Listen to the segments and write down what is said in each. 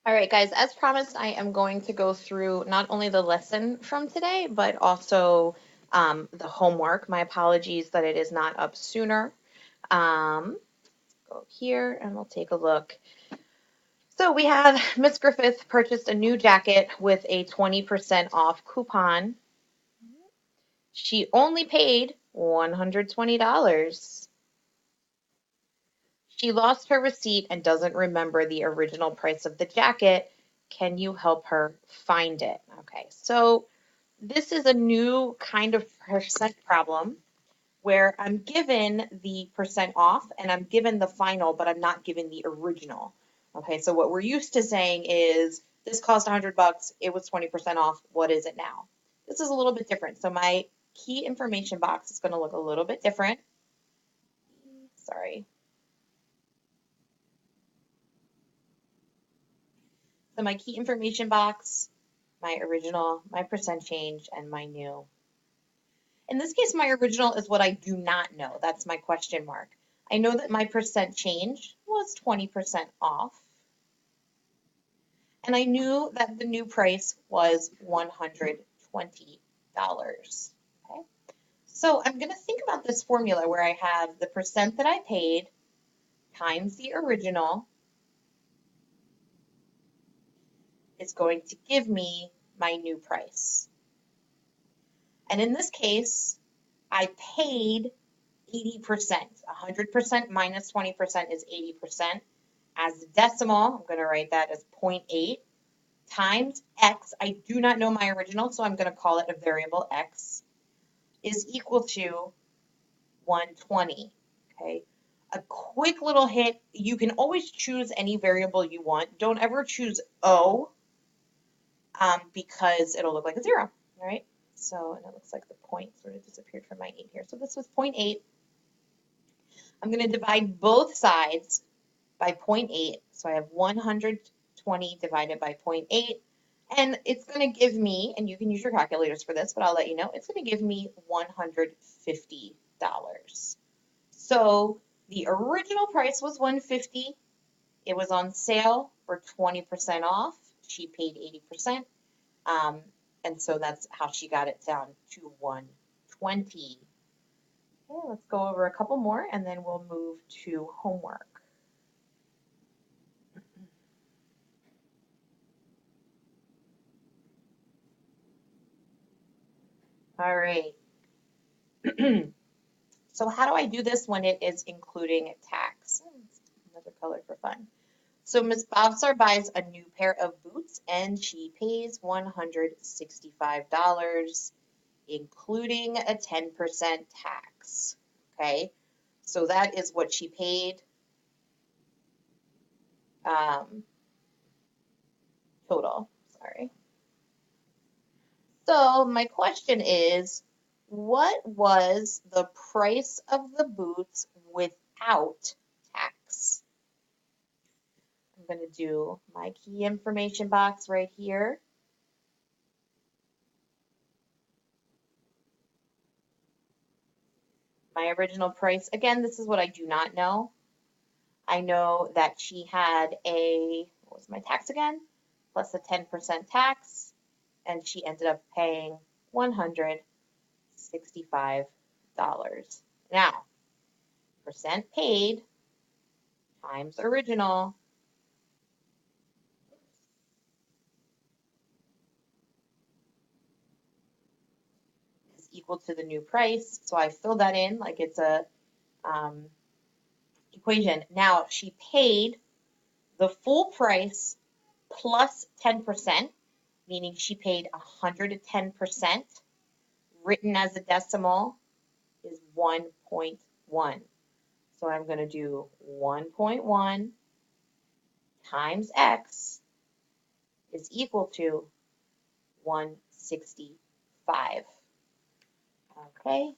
All right, guys, as promised, I am going to go through not only the lesson from today, but also the homework. My apologies that it is not up sooner. Go here and we'll take a look. So we have Miss Griffith purchased a new jacket with a 20% off coupon. She only paid $120. She lost her receipt and doesn't remember the original price of the jacket. Can you help her find it? Okay, so this is a new kind of percent problem where I'm given the percent off and I'm given the final, but I'm not given the original. Okay, so what we're used to saying is this cost $100, it was 20% off. What is it now? This is a little bit different. So my key information box is going to look a little bit different. Sorry. So my key information box, my original, my percent change, and my new. In this case, my original is what I do not know. That's my question mark. I know that my percent change was 20% off. And I knew that the new price was $120. Okay? So I'm going to think about this formula where I have the percent that I paid times the original is going to give me my new price. And in this case, I paid 80%. 100% minus 20% is 80%. As a decimal, I'm going to write that as 0.8 times x. I do not know my original, so I'm going to call it a variable x, is equal to 120. Okay. A quick little hit, you can always choose any variable you want. Don't ever choose O because it'll look like a 0. All right. So, and it looks like the point sort of disappeared from my 8 here. So this was 0.8. I'm going to divide both sides by 0.8. So I have 120 divided by 0.8. And it's going to give me, and you can use your calculators for this, but I'll let you know, it's going to give me $150. So the original price was $150. It was on sale for 20% off. She paid 80%. And so that's how she got it down to 120. Okay, let's go over a couple more and then we'll move to homework. All right. So how do I do this when it is including tax? Another color for fun. So Ms. Bobsar buys a new pair of boots and she pays $165, including a 10% tax. Okay, so that is what she paid total. Sorry. So my question is, what was the price of the boots without tax? I'm going to do my key information box right here. My original price, again, this is what I do not know. I know that she had a, what was my tax again? Plus a 10% tax, and she ended up paying $165. Now, percent paid times original is equal to the new price. So I fill that in like it's a equation. Now, she paid the full price plus 10%, meaning she paid 110%. Written as a decimal is 1.1. So I'm going to do 1.1 times x is equal to 165. Okay,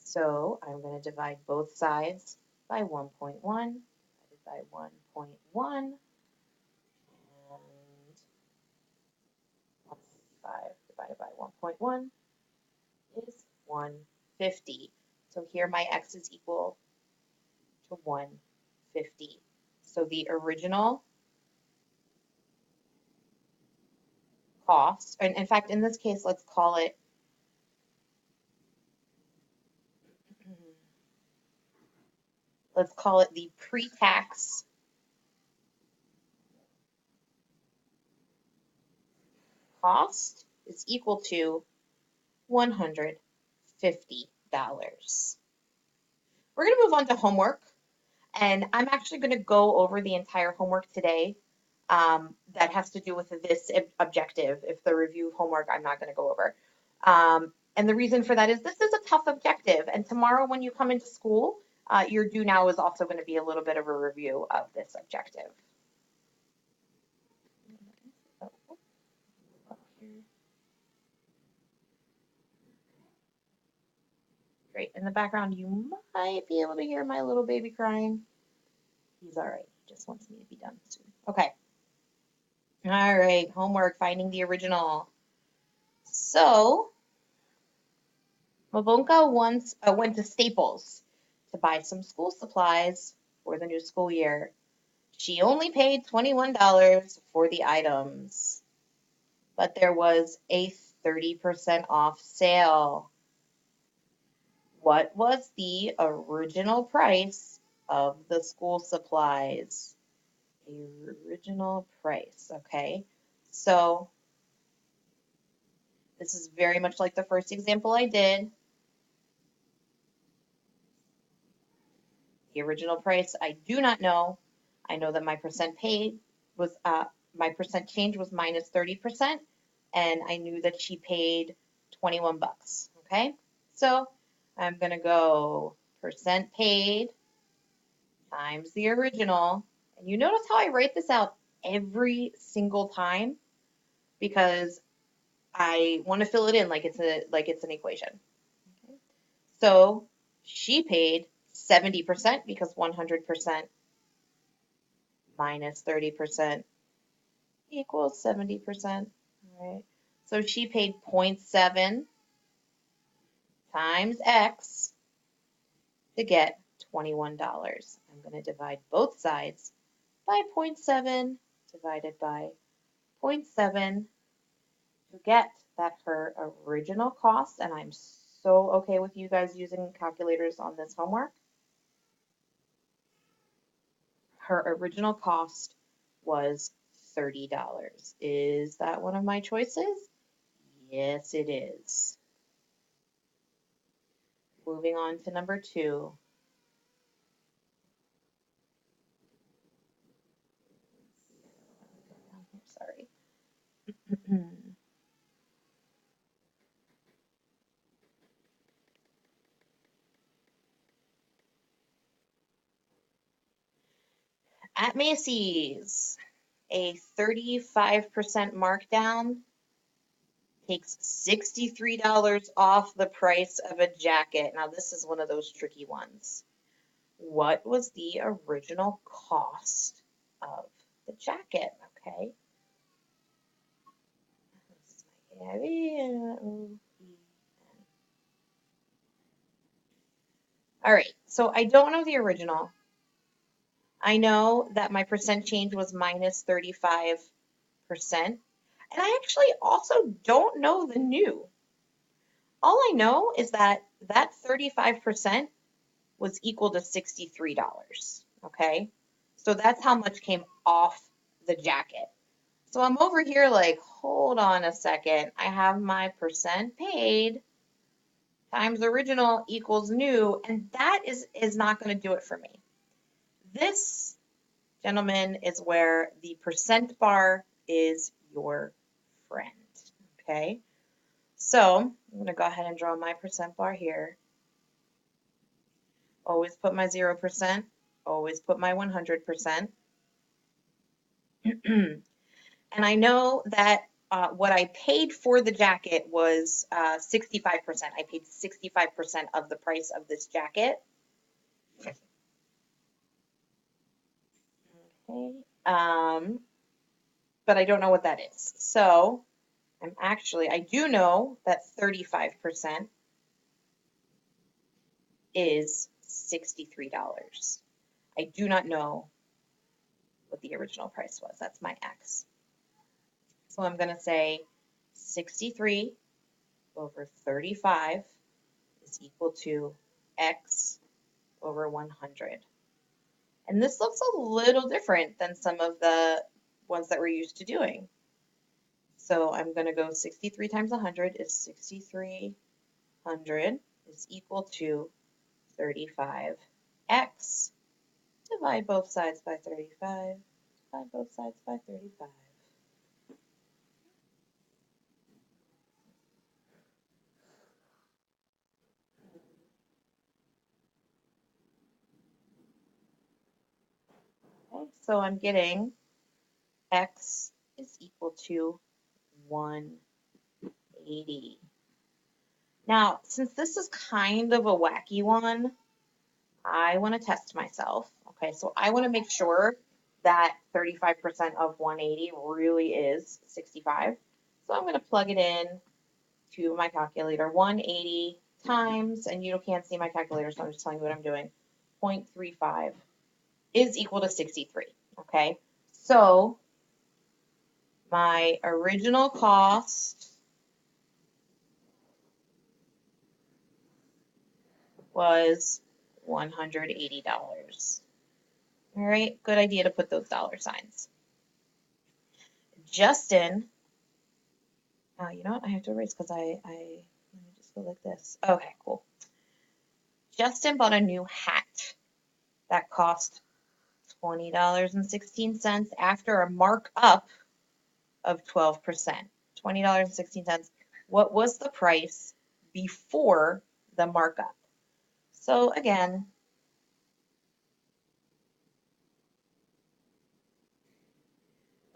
so I'm going to divide both sides by 1.1, divided by 1.1, and 165 divided by 1.1 is 150. So here my x is equal to 150. So the original cost, and in fact, in this case, let's call it the pre-tax cost is equal to $150. We're going to move on to homework, and I'm actually going to go over the entire homework today. That has to do with this objective. If the review homework, I'm not going to go over. And the reason for that is this is a tough objective, and tomorrow when you come into school, your due now is also going to be a little bit of a review of this objective. Great. In the background, you might be able to hear my little baby crying. He's all right. He just wants me to be done soon. Okay. All right. Homework, finding the original. So, Mavonka once went to Staples to buy some school supplies for the new school year. She only paid $21 for the items, but there was a 30% off sale. What was the original price of the school supplies? The original price, okay? So this is very much like the first example I did. The original price, I do not know. I know that my percent paid was, my percent change was minus 30%, and I knew that she paid 21 bucks, okay? So I'm gonna go percent paid times the original. And you notice how I write this out every single time because I want to fill it in like it's an equation. Okay. So she paid 70% because 100% minus 30% equals 70%. All right. So she paid 0.7 times X to get $21. I'm going to divide both sides by 0.7 divided by 0.7 to get that her original cost, and I'm so okay with you guys using calculators on this homework. Her original cost was $30. Is that one of my choices? Yes, it is. Moving on to number 2. Sorry. At Macy's, a 35% markdown takes $63 off the price of a jacket. Now, this is one of those tricky ones. What was the original cost of the jacket? Okay. All right, so I don't know the original. I know that my percent change was minus 35%. And I actually also don't know the new. All I know is that 35% was equal to $63, okay? So that's how much came off the jacket. So I'm over here like, hold on a second. I have my percent paid times original equals new, and that is not going to do it for me. This, gentlemen, is where the percent bar is your friend, okay? So I'm going to go ahead and draw my percent bar here. Always put my 0%, always put my 100%. And I know that what I paid for the jacket was 65%. I paid 65% of the price of this jacket. Okay. But I don't know what that is. So I do know that 35% is $63. I do not know what the original price was. That's my X. So I'm going to say 63 over 35 is equal to x over 100. And this looks a little different than some of the ones that we're used to doing. So I'm going to go 63 times 100 is 6,300 is equal to 35x. Divide both sides by 35. Divide both sides by 35. Okay, so I'm getting x is equal to 180. Now, since this is kind of a wacky one, I want to test myself. Okay, so I want to make sure that 35% of 180 really is 65. So I'm going to plug it in to my calculator. 180 times, and you can't see my calculator, so I'm just telling you what I'm doing, 0.35 is equal to 63. Okay, so my original cost was $180. All right, good idea to put those dollar signs. Justin, you know what? I have to erase because let me just go like this. Okay, cool. Justin bought a new hat that cost $20.16 after a markup of 12%. $20.16. What was the price before the markup? So again,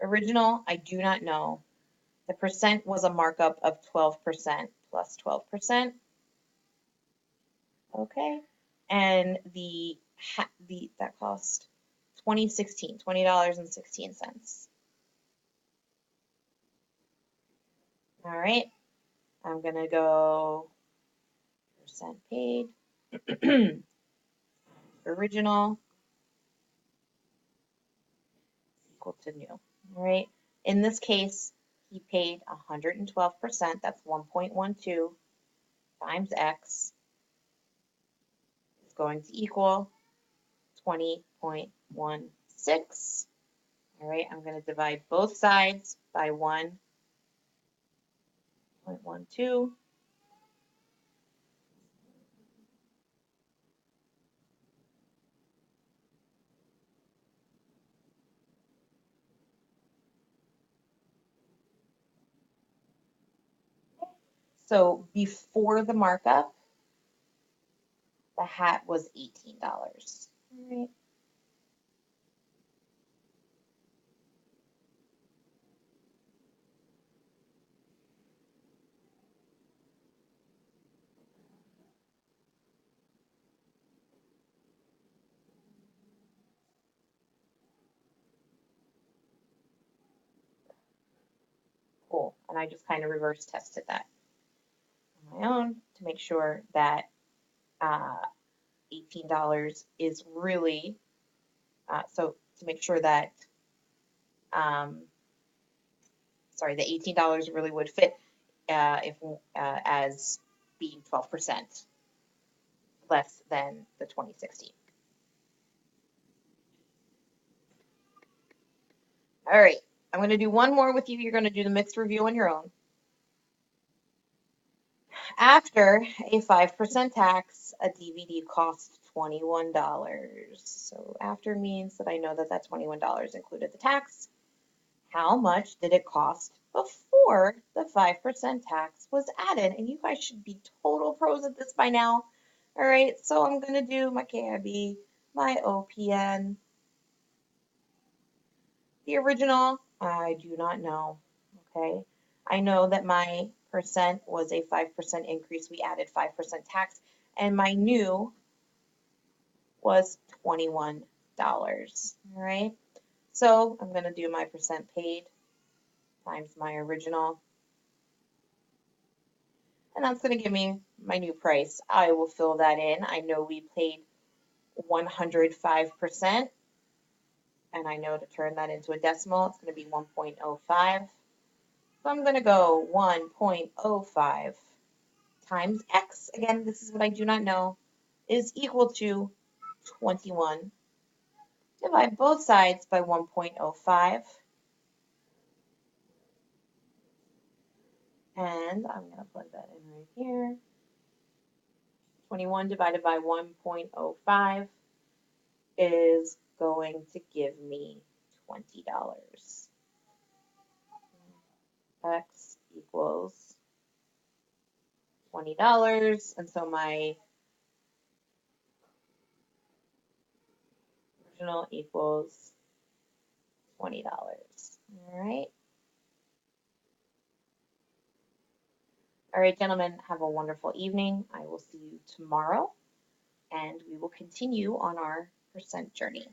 original, I do not know. The percent was a markup of 12% plus 12%. Okay. And that cost $20.16. All right. I'm going to go percent paid, original equal to new. All right. In this case, he paid 112%. That's 1.12 times x is going to equal 20.16. All right, I'm going to divide both sides by 1.12. So before the markup, the hat was $18. All right. Cool. And I just kind of reverse tested that on my own to make sure that $18 is really, so to make sure that, sorry, the $18 really would fit if as being 12% less than the 2016. All right, I'm going to do one more with you. You're going to do the mixed review on your own. After a 5% tax, a DVD costs $21. So after means that I know that that $21 included the tax. How much did it cost before the 5% tax was added? And you guys should be total pros at this by now. All right, so I'm going to do my KIB, my OPN. The original, I do not know. Okay, I know that my percent was a 5% increase. We added 5% tax, and my new was $21. All right, so I'm going to do my percent paid times my original, and that's going to give me my new price. I will fill that in. I know we paid 105%, and I know to turn that into a decimal, it's going to be 1.05. So I'm going to go 1.05 times x. Again, this is what I do not know, is equal to 21. Divide both sides by 1.05. And I'm going to plug that in right here. 21 divided by 1.05 is going to give me $20. X equals $20. And so my original equals $20. All right. All right, gentlemen, have a wonderful evening. I will see you tomorrow, and we will continue on our percent journey.